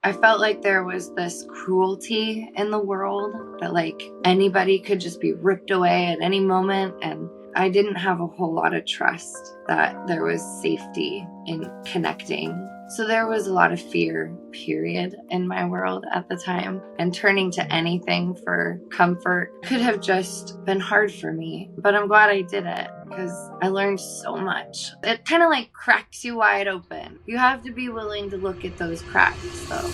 I felt like there was this cruelty in the world that like anybody could just be ripped away at any moment. And I didn't have a whole lot of trust that there was safety in connecting. So there was a lot of fear, period, in my world at the time. And turning to anything for comfort could have just been hard for me. But I'm glad I did it because I learned so much. It kind of like cracks you wide open. You have to be willing to look at those cracks, though.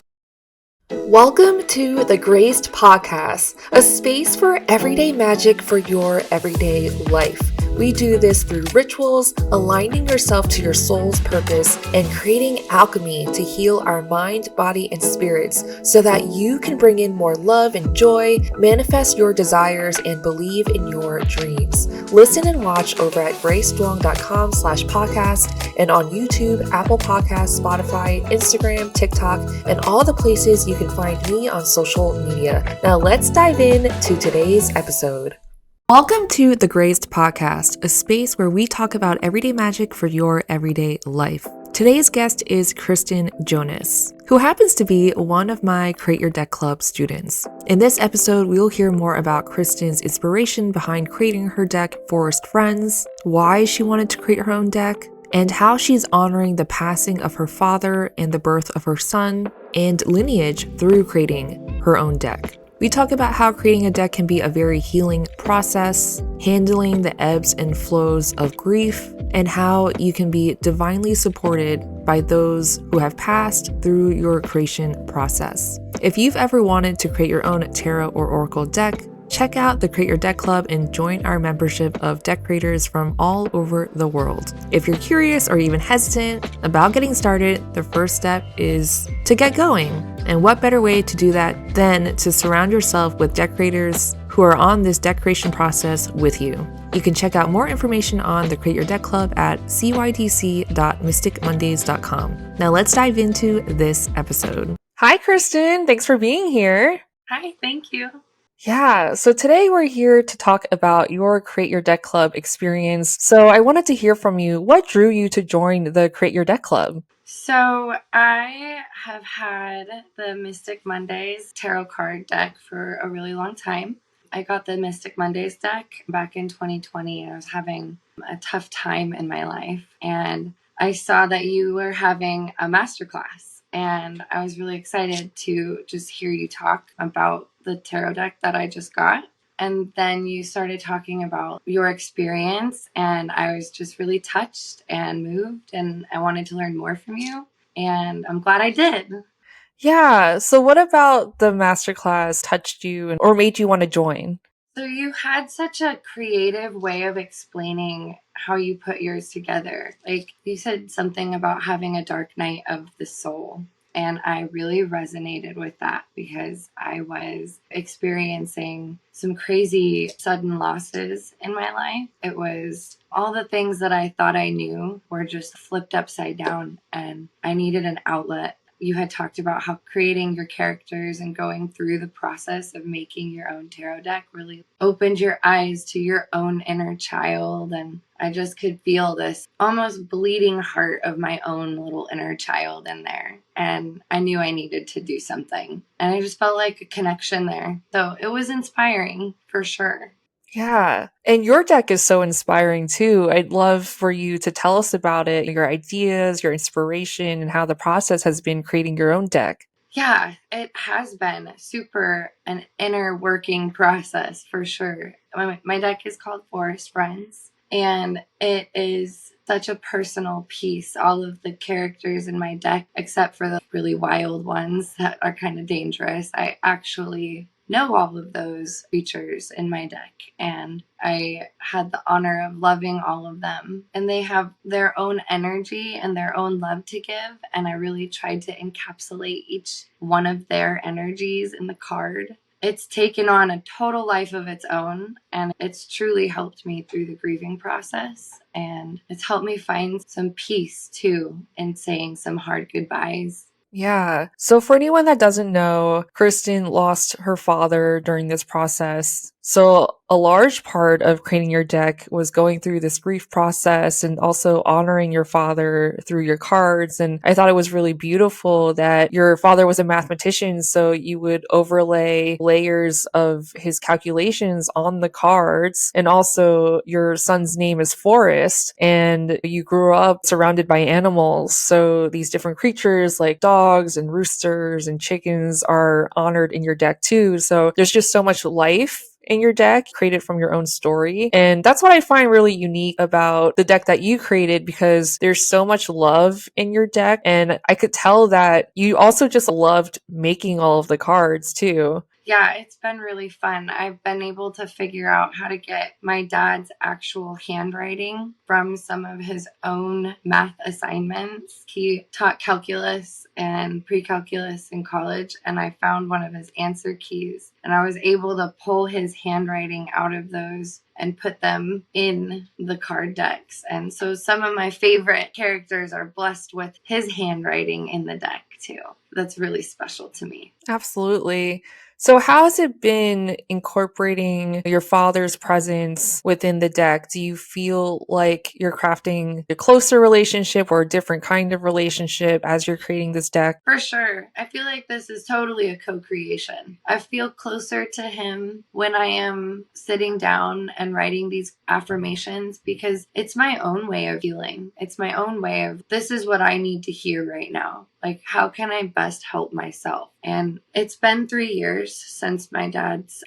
Welcome to the GRACED podcast, a space for everyday magic for your everyday life. We do this through rituals, aligning yourself to your soul's purpose, and creating alchemy to heal our mind, body, and spirits so that you can bring in more love and joy, manifest your desires, and believe in your dreams. Listen and watch over at graceduong.com/podcast and on YouTube, Apple Podcasts, Spotify, Instagram, TikTok, and all the places you can find me on social media. Now let's dive in to today's episode. Welcome to the GRACED podcast, a space where we talk about everyday magic for your everyday life. Today's guest is Kristen Jonas, who happens to be one of my Create Your Deck Club students. In this episode, we'll hear more about Kristen's inspiration behind creating her deck, Forest Friends, why she wanted to create her own deck, and how she's honoring the passing of her father and the birth of her son and lineage through creating her own deck. We talk about how creating a deck can be a very healing process, handling the ebbs and flows of grief, and how you can be divinely supported by those who have passed through your creation process. If you've ever wanted to create your own tarot or oracle deck, check out the Create Your Deck Club and join our membership of deck creators from all over the world. If you're curious or even hesitant about getting started, the first step is to get going. And what better way to do that than to surround yourself with deck creators who are on this deck creation process with you. You can check out more information on the Create Your Deck Club at cydc.mysticmondays.com. Now let's dive into this episode. Hi, Kristen. Thanks for being here. Hi, thank you. Yeah, so today we're here to talk about your Create Your Deck Club experience. So I wanted to hear from you. What drew you to join the Create Your Deck Club? So I have had the Mystic Mondays tarot card deck for a really long time. I got the Mystic Mondays deck back in 2020. I was having a tough time in my life, and I saw that you were having a masterclass, and I was really excited to just hear you talk about the tarot deck that I just got. And then you started talking about your experience, and I was just really touched and moved, and I wanted to learn more from you, and I'm glad I did. Yeah, so what about the masterclass touched you or made you want to join? So you had such a creative way of explaining how you put yours together. Like you said something about having a dark night of the soul. And I really resonated with that because I was experiencing some crazy sudden losses in my life. It was all the things that I thought I knew were just flipped upside down, and I needed an outlet. You had talked about how creating your characters and going through the process of making your own tarot deck really opened your eyes to your own inner child. And I just could feel this almost bleeding heart of my own little inner child in there. And I knew I needed to do something. And I just felt like a connection there. So it was inspiring for sure. Yeah, and your deck is so inspiring too. I'd love for you to tell us about it, your ideas, your inspiration, and how the process has been creating your own deck. Yeah, it has been super an inner working process for sure. My deck is called Forest Friends, and it is such a personal piece. All of the characters in my deck, except for the really wild ones that are kind of dangerous, I actually know all of those features in my deck, and I had the honor of loving all of them, and they have their own energy and their own love to give, and I really tried to encapsulate each one of their energies in the card. It's taken on a total life of its own, and it's truly helped me through the grieving process, and it's helped me find some peace too in saying some hard goodbyes. Yeah. So for anyone that doesn't know, Kristen lost her father during this process. So a large part of creating your deck was going through this grief process and also honoring your father through your cards. And I thought it was really beautiful that your father was a mathematician, so you would overlay layers of his calculations on the cards. And also your son's name is Forrest, and you grew up surrounded by animals. So these different creatures like dogs and roosters and chickens are honored in your deck too. So there's just so much life in your deck created from your own story. And that's what I find really unique about the deck that you created, because there's so much love in your deck. And I could tell that you also just loved making all of the cards too. Yeah, it's been really fun. I've been able to figure out how to get my dad's actual handwriting from some of his own math assignments. He taught calculus and pre-calculus in college, and I found one of his answer keys, and I was able to pull his handwriting out of those and put them in the card decks. And so some of my favorite characters are blessed with his handwriting in the deck too. That's really special to me. Absolutely. So, how has it been incorporating your father's presence within the deck? Do you feel like you're crafting a closer relationship or a different kind of relationship as you're creating this deck? For sure. I feel like this is totally a co-creation. I feel closer to him when I am sitting down and writing these affirmations, because it's my own way of feeling. It's my own way of, this is what I need to hear right now. Like, how can I best help myself? And it's been 3 years since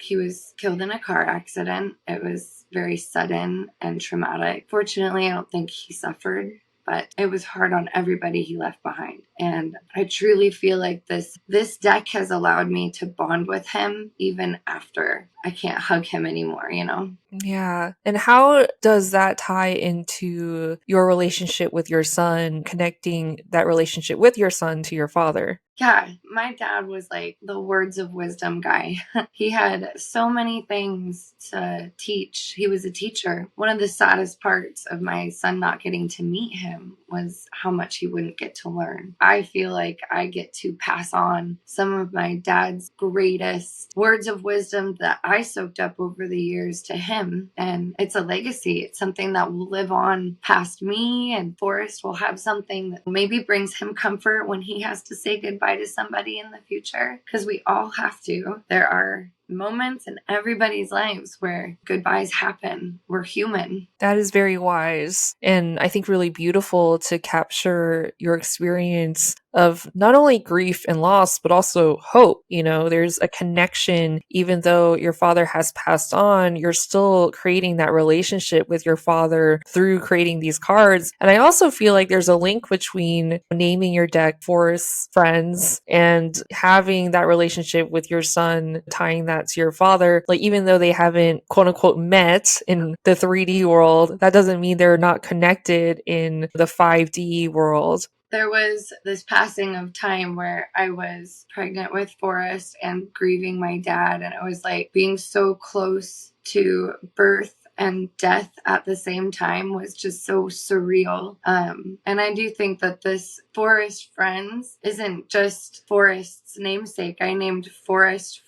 he was killed in a car accident. It was very sudden and traumatic. Fortunately, I don't think he suffered, but it was hard on everybody he left behind. And I truly feel like this deck has allowed me to bond with him even after I can't hug him anymore, you know? Yeah. And how does that tie into your relationship with your son, connecting that relationship with your son to your father? Yeah, my dad was like the words of wisdom guy. He had so many things to teach. He was a teacher. One of the saddest parts of my son not getting to meet him was how much he wouldn't get to learn. I feel like I get to pass on some of my dad's greatest words of wisdom that I soaked up over the years to him. And it's a legacy. It's something that will live on past me, and Forrest will have something that maybe brings him comfort when he has to say goodbye to somebody in the future, because we all have to. There are moments in everybody's lives where goodbyes happen. We're human. That is very wise, and I think really beautiful to capture your experience of not only grief and loss, but also hope. You know, there's a connection. Even though your father has passed on, you're still creating that relationship with your father through creating these cards. And I also feel like there's a link between naming your deck Forest Friends and having that relationship with your son, tying that to your father. Like, even though they haven't quote unquote met in the 3D world, that doesn't mean they're not connected in the 5D world. There was this passing of time where I was pregnant with Forrest and grieving my dad, and it was like being so close to birth and death at the same time was just so surreal. And I do think that this Forest Friends isn't just Forrest's namesake. I named Forest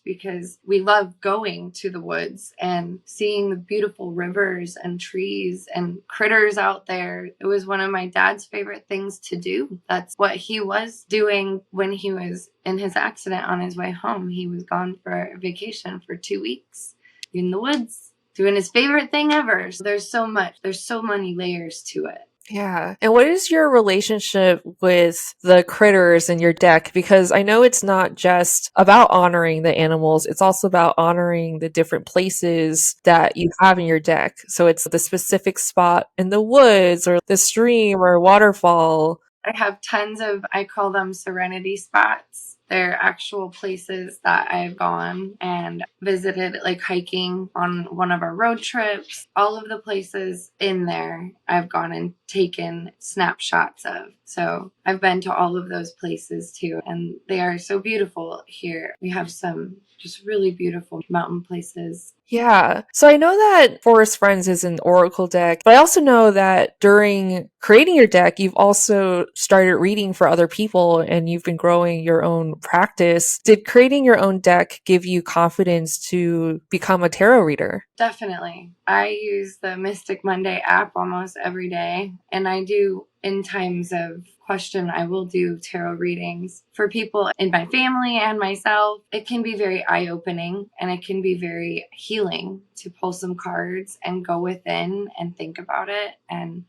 because we love going to the woods and seeing the beautiful rivers and trees and critters out there. It was one of my dad's favorite things to do. That's what he was doing when he was in his accident on his way home. He was gone for a vacation for 2 weeks in the woods, doing his favorite thing ever. So there's so many layers to it. Yeah. And what is your relationship with the critters in your deck? Because I know it's not just about honoring the animals, it's also about honoring the different places that you have in your deck. So it's the specific spot in the woods or the stream or waterfall. I have tons of, I call them Serenity spots. They're actual places that I've gone and visited, like hiking on one of our road trips. All of the places in there I've gone and taken snapshots of. So I've been to all of those places too, and they are so beautiful here. We have some just really beautiful mountain places. Yeah. So I know that Forest Friends is an oracle deck, but I also know that during creating your deck, you've also started reading for other people and you've been growing your own practice. Did creating your own deck give you confidence to become a tarot reader? Definitely. I use the Mystic Monday app almost every day, and I do, in times of question, I will do tarot readings for people in my family and myself. It can be very eye-opening and it can be very healing to pull some cards and go within and think about it and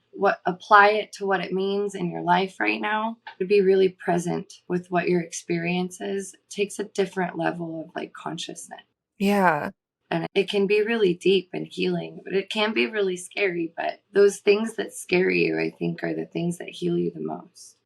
apply it to what it means in your life right now. To be really present with what your experience is. It takes a different level of like consciousness. Yeah. And it can be really deep and healing, but it can be really scary. But those things that scare you, I think, are the things that heal you the most.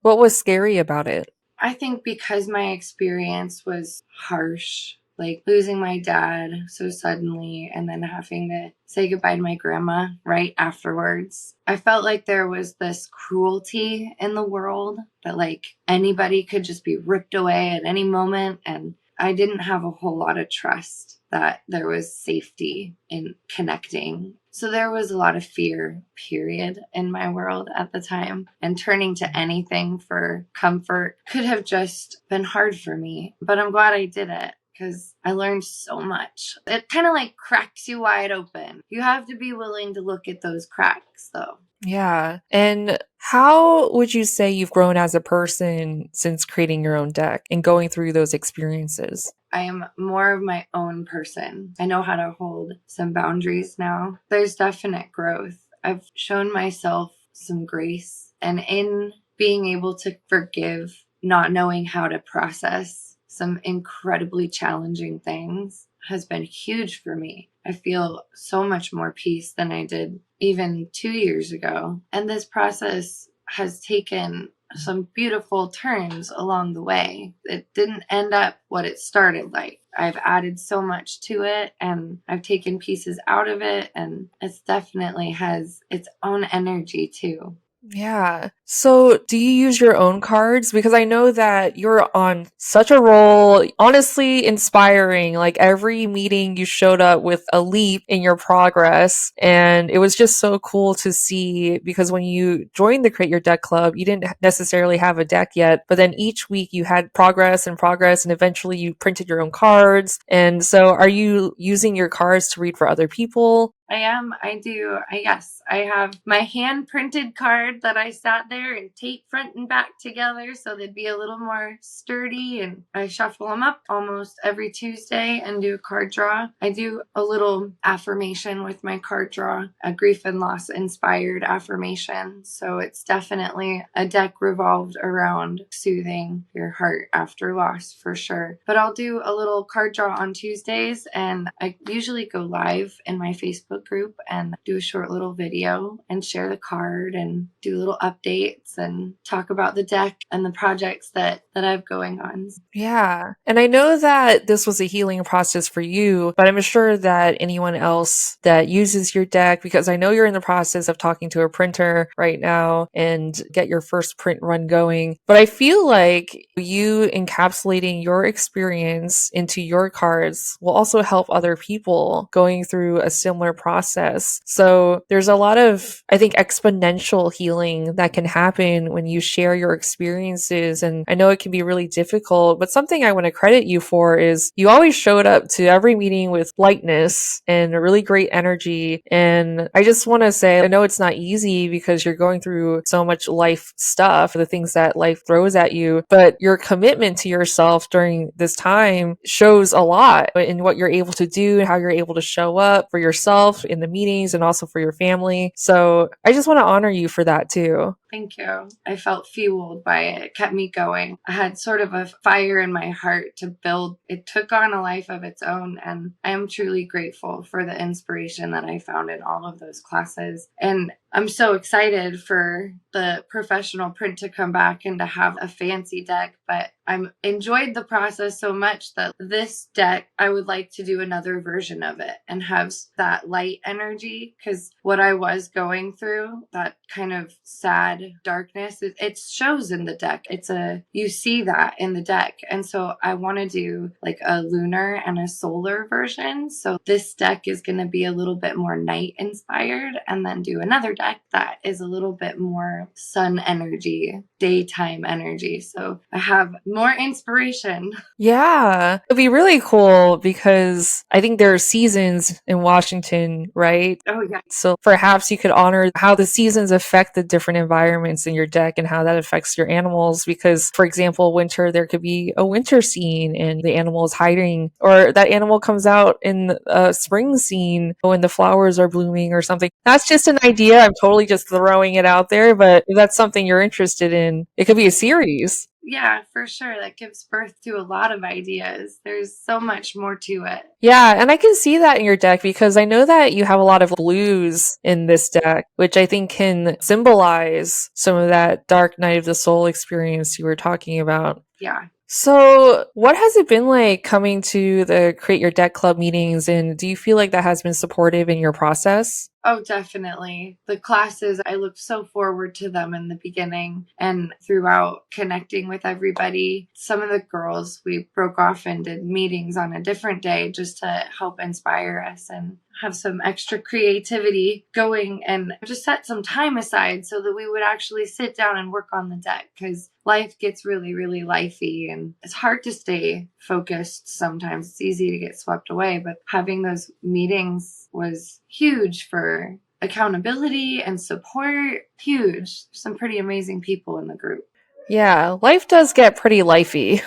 What was scary about it? I think because my experience was harsh, like losing my dad so suddenly and then having to say goodbye to my grandma right afterwards. I felt like there was this cruelty in the world that like anybody could just be ripped away at any moment. And I didn't have a whole lot of trust that there was safety in connecting. So there was a lot of fear, period, in my world at the time. And turning to anything for comfort could have just been hard for me. But I'm glad I did it because I learned so much. It kind of like cracks you wide open. You have to be willing to look at those cracks, though. Yeah. And how would you say you've grown as a person since creating your own deck and going through those experiences? I am more of my own person. I know how to hold some boundaries now. There's definite growth. I've shown myself some grace, and in being able to forgive, not knowing how to process some incredibly challenging things has been huge for me. I feel so much more peace than I did even 2 years ago. And this process has taken some beautiful turns along the way. It didn't end up what it started like. I've added so much to it and I've taken pieces out of it, and it definitely has its own energy too. Yeah. So, do you use your own cards? Because I know that you're on such a roll, honestly inspiring. Like every meeting you showed up with a leap in your progress. And it was just so cool to see because when you joined the Create Your Deck Club, you didn't necessarily have a deck yet, but then each week you had progress and progress, and eventually you printed your own cards. And so, are you using your cards to read for other people? I am. I do. Yes, I have my hand printed card that I sat there and taped front and back together so they'd be a little more sturdy. And I shuffle them up almost every Tuesday and do a card draw. I do a little affirmation with my card draw, a grief and loss inspired affirmation. So it's definitely a deck revolved around soothing your heart after loss for sure. But I'll do a little card draw on Tuesdays, and I usually go live in my Facebook group and do a short little video and share the card and do little updates and talk about the deck and the projects that I have going on. Yeah. And I know that this was a healing process for you, but I'm sure that anyone else that uses your deck, because I know you're in the process of talking to a printer right now and get your first print run going. But I feel like you encapsulating your experience into your cards will also help other people going through a similar process. So there's a lot of, I think, exponential healing that can happen when you share your experiences. And I know it can be really difficult, but something I want to credit you for is you always showed up to every meeting with lightness and a really great energy. And I just want to say, I know it's not easy because you're going through so much life stuff, the things that life throws at you, but your commitment to yourself during this time shows a lot in what you're able to do and how you're able to show up for yourself in the meetings and also for your family. So I just want to honor you for that too. Thank you. I felt fueled by it. It kept me going. I had sort of a fire in my heart to build. It took on a life of its own, and I am truly grateful for the inspiration that I found in all of those classes. And I'm so excited for the professional print to come back and to have a fancy deck, but I'm enjoyed the process so much that this deck, I would like to do another version of it and have that light energy, because what I was going through, that kind of sad add darkness. It shows in the deck. You see that in the deck. And so I want to do like a lunar and a solar version. So this deck is going to be a little bit more night inspired, and then do another deck that is a little bit more sun energy, daytime energy. So I have more inspiration. Yeah, it'd be really cool because I think there are seasons in Washington, right? Oh, yeah. So perhaps you could honor how the seasons affect the different environments in your deck and how that affects your animals. Because, for example, winter, there could be a winter scene and the animal is hiding, or that animal comes out in a spring scene when the flowers are blooming or something. That's just an idea. I'm totally just throwing it out there, but if that's something you're interested in, it could be a series. Yeah, for sure. That gives birth to a lot of ideas. There's so much more to it. Yeah, and I can see that in your deck because I know that you have a lot of blues in this deck, which I think can symbolize some of that dark night of the soul experience you were talking about. Yeah. So, what has it been like coming to the Create Your Deck Club meetings, and do you feel like that has been supportive in your process? Oh, definitely. The classes, I looked so forward to them in the beginning and throughout connecting with everybody. Some of the girls, we broke off and did meetings on a different day just to help inspire us and have some extra creativity going, and just set some time aside so that we would actually sit down and work on the deck, because life gets really, really lifey and it's hard to stay focused sometimes. It's easy to get swept away, but having those meetings was huge for accountability and support. Huge. Some pretty amazing people in the group. Yeah, life does get pretty lifey.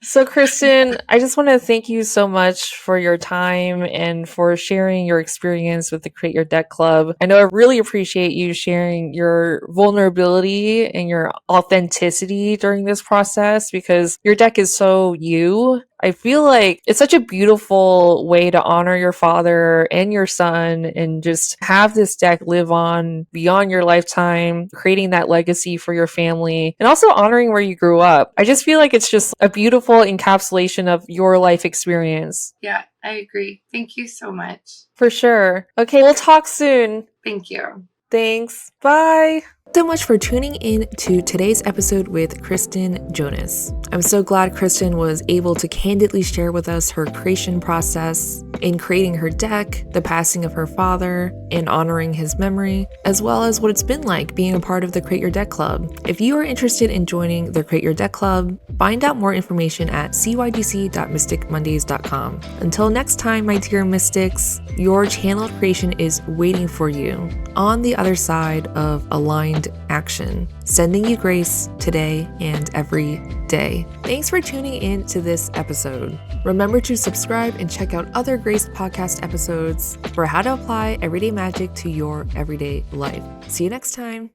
So, Kristen, I just want to thank you so much for your time and for sharing your experience with the Create Your Deck Club. I know I really appreciate you sharing your vulnerability and your authenticity during this process because your deck is so you. I feel like it's such a beautiful way to honor your father and your son and just have this deck live on beyond your lifetime, creating that legacy for your family and also honoring where you grew up. I just feel like it's just a beautiful encapsulation of your life experience. Yeah, I agree. Thank you so much. For sure. Okay, we'll talk soon. Thank you. Thanks. Bye. So much for tuning in to today's episode with Kristen Jonas. I'm so glad Kristen was able to candidly share with us her creation process in creating her deck, the passing of her father, and honoring his memory, as well as what it's been like being a part of the Create Your Deck Club. If you are interested in joining the Create Your Deck Club, find out more information at cydc.mysticmondays.com. Until next time, my dear mystics, your channeled creation is waiting for you on the other side of aligned action, sending you grace today and every day. Thanks for tuning in to this episode. Remember to subscribe and check out other GRACED podcast episodes for how to apply everyday magic to your everyday life. See you next time.